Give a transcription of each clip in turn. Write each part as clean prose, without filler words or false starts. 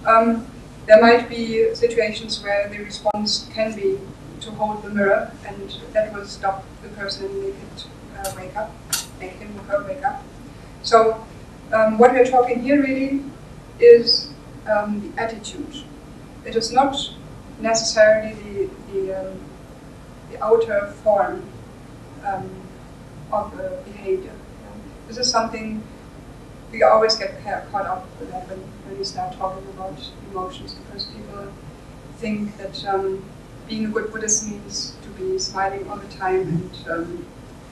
There might be situations where the response can be to hold the mirror, and that will stop the person and make it wake up, make him or her wake up. So what we're talking here really is the attitude. It is not necessarily the outer form of the behavior. This is something we always get caught up with that when we start talking about emotions, because people think that being a good Buddhist means to be smiling all the time and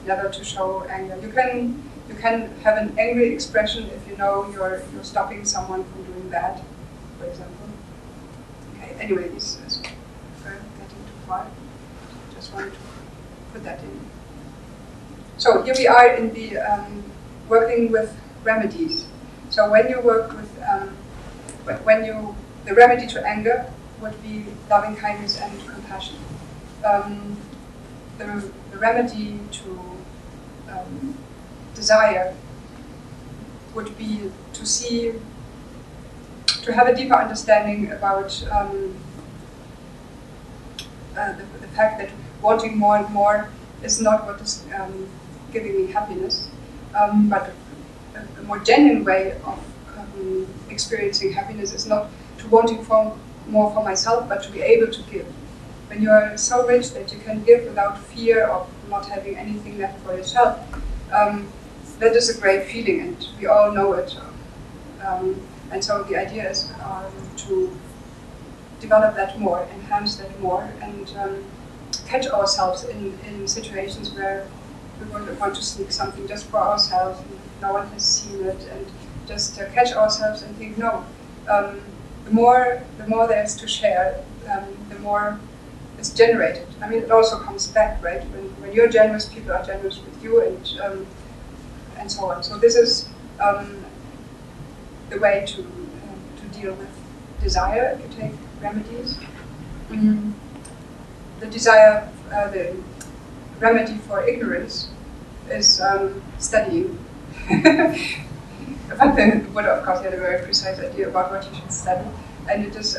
never to show anger. You can have an angry expression if you know you're stopping someone from doing bad, for example. Okay. Anyway, this is getting too far. Just wanted to put that in. So here we are in the working with remedies. So when you work with the remedy to anger would be loving kindness and compassion. The remedy to desire would be to have a deeper understanding about the fact that wanting more and more is not what is giving me happiness, but a more genuine way of experiencing happiness is not to wanting more for myself, but to be able to give. When you are so rich that you can give without fear of not having anything left for yourself, that is a great feeling, and we all know it. And so the idea is to develop that more, enhance that more, and catch ourselves in situations where we want to sneak something just for ourselves, and no one has seen it, and just catch ourselves and think, no, the more there's to share, the more it's generated. I mean, it also comes back, right? When you're generous, people are generous with you, and so on. So this is the way to deal with desire, if you take remedies. The desire, the remedy for ignorance is studying. But then the Buddha, of course, had a very precise idea about what you should study, and it is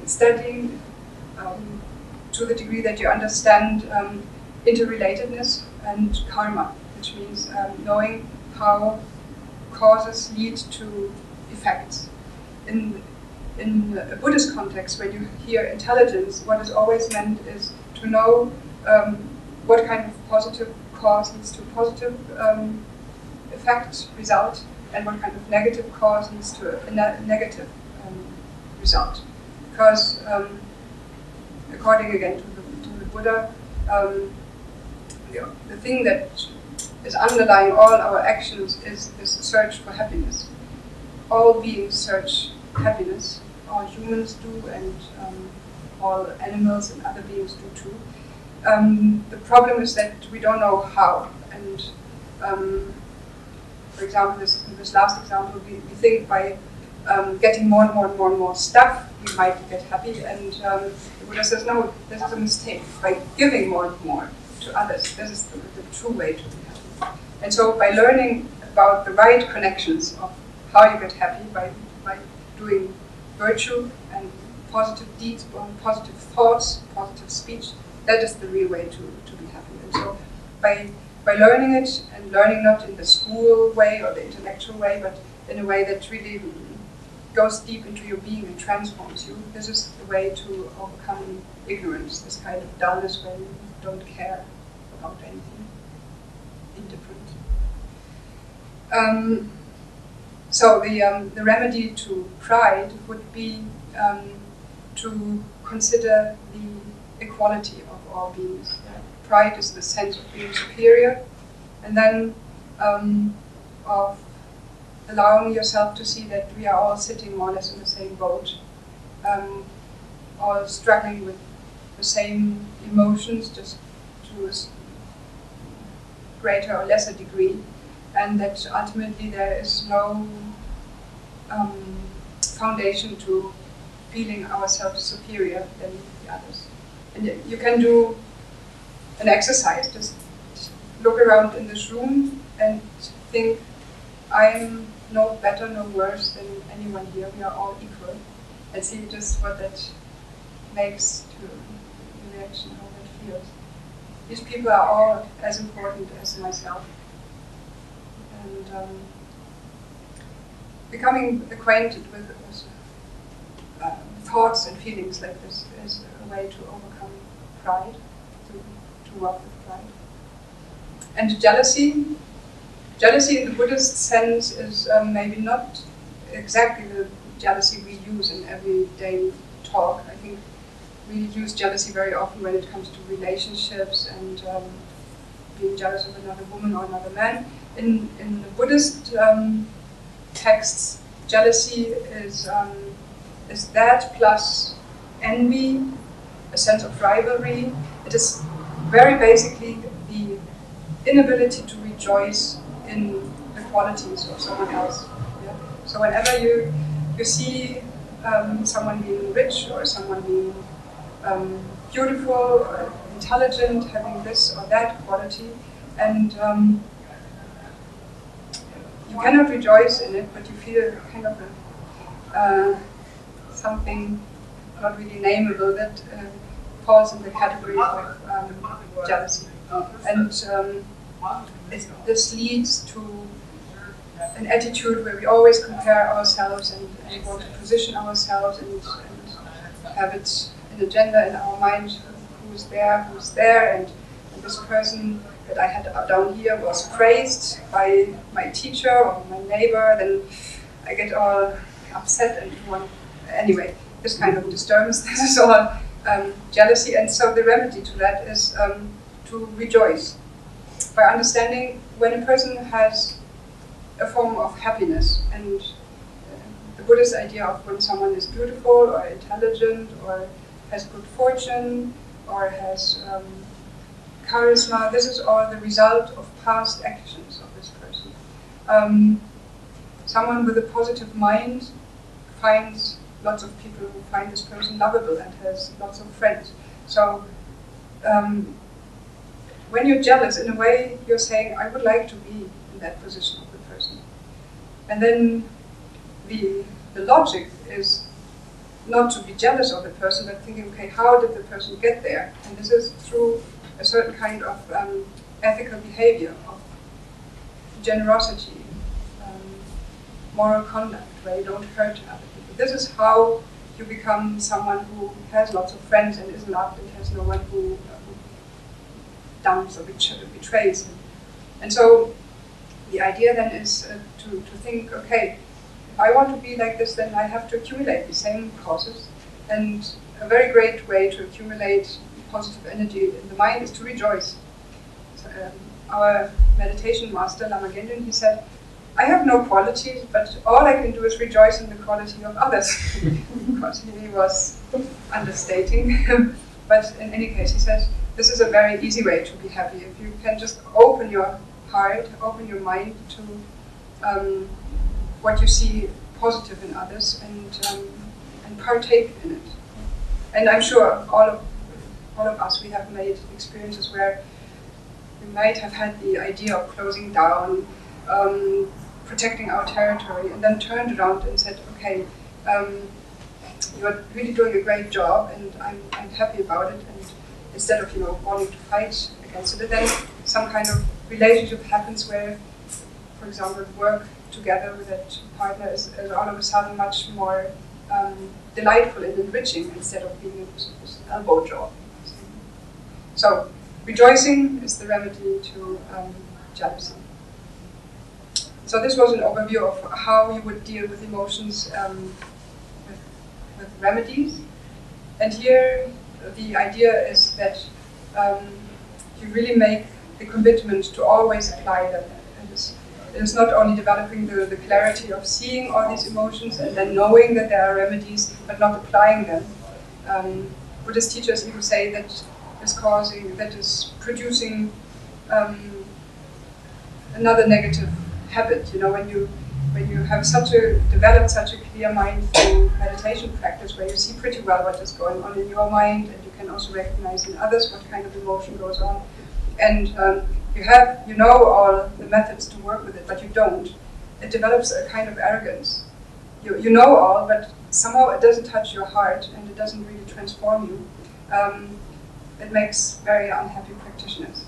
studying to the degree that you understand interrelatedness and karma, which means knowing how causes lead to effects. In a Buddhist context, when you hear intelligence, what is always meant is to know what kind of positive cause leads to positive effect, result, and what kind of negative cause leads to a negative result. Because according again to the Buddha, the thing that is underlying all our actions is this search for happiness. All beings search happiness. All humans do, and all animals and other beings do too. The problem is that we don't know how. And for example, in this last example, we think by getting more and more and more and more stuff, we might get happy. And the Buddha says, no, this is a mistake. By giving more and more to others, this is the true way to be happy. And so by learning about the right connections of how you get happy, by doing virtue and positive deeds, positive thoughts, positive speech, that is the real way to be happy. And so by learning it, and learning not in the school way or the intellectual way, but in a way that really goes deep into your being and transforms you, this is the way to overcome ignorance, this kind of dullness where you don't care about anything, indifferent. So the remedy to pride would be to consider the equality of all beings. Pride is the sense of being superior, and then of allowing yourself to see that we are all sitting more or less in the same boat, all struggling with the same emotions, just to a greater or lesser degree, and that ultimately there is no foundation to feeling ourselves superior than the others. And you can do an exercise, just look around in this room and think, I'm no better, no worse than anyone here. We are all equal. And see just what that makes to the reaction, how that feels. These people are all as important as myself. And becoming acquainted with thoughts and feelings like this is a way to overcome pride, to work with pride. And jealousy in the Buddhist sense is maybe not exactly the jealousy we use in everyday talk. I think we use jealousy very often when it comes to relationships and being jealous of another woman or another man. In the Buddhist texts, jealousy is that plus envy, a sense of rivalry. It is very basically the inability to rejoice in the qualities of someone else. Yeah? So whenever you see someone being rich or someone being beautiful or intelligent, having this or that quality, and you cannot rejoice in it, but you feel kind of something not really nameable that falls in the category of jealousy. And this leads to an attitude where we always compare ourselves and want to position ourselves and have it an agenda in our mind, who's there, and this person that I had down here was praised by my teacher or my neighbor, then I get all upset and want. Anyway, this kind of disturbance, this is all jealousy, and so the remedy to that is to rejoice. By understanding when a person has a form of happiness, and the Buddhist idea of when someone is beautiful or intelligent or has good fortune or has charisma, this is all the result of past actions of this person. Someone with a positive mind finds lots of people who find this person lovable and has lots of friends. So when you're jealous, in a way, you're saying, I would like to be in that position of the person. And then the logic is not to be jealous of the person, but thinking, okay, how did the person get there? And this is through a certain kind of ethical behavior, of generosity, moral conduct, where you don't hurt other people. This is how you become someone who has lots of friends and is loved and has no one who dumps or betrays him. And so the idea then is to think, okay, if I want to be like this, then I have to accumulate the same causes. And a very great way to accumulate positive energy in the mind is to rejoice. So, our meditation master, Lama Gendun, he said, I have no qualities, but all I can do is rejoice in the quality of others. Because he was understating. But in any case, he says, this is a very easy way to be happy. If you can just open your heart, open your mind to what you see positive in others and partake in it. And I'm sure all of us, we have made experiences where we might have had the idea of closing down, protecting our territory, and then turned around and said, okay, you're really doing a great job and I'm happy about it, and instead of wanting to fight against it, but then some kind of relationship happens where, for example, work together with that partner is all of a sudden much more delightful and enriching instead of being this elbow job. So rejoicing is the remedy to jealousy. So this was an overview of how you would deal with emotions with remedies. And here the idea is that you really make the commitment to always apply them. It is not only developing the clarity of seeing all these emotions and then knowing that there are remedies, but not applying them. Buddhist teachers even say that is producing another negative habit. When you have developed such a clear mind through meditation practice, where you see pretty well what is going on in your mind, and you can also recognize in others what kind of emotion goes on, and you know all the methods to work with it, but you don't. it develops a kind of arrogance. You know all, but somehow it doesn't touch your heart and it doesn't really transform you. It makes very unhappy practitioners.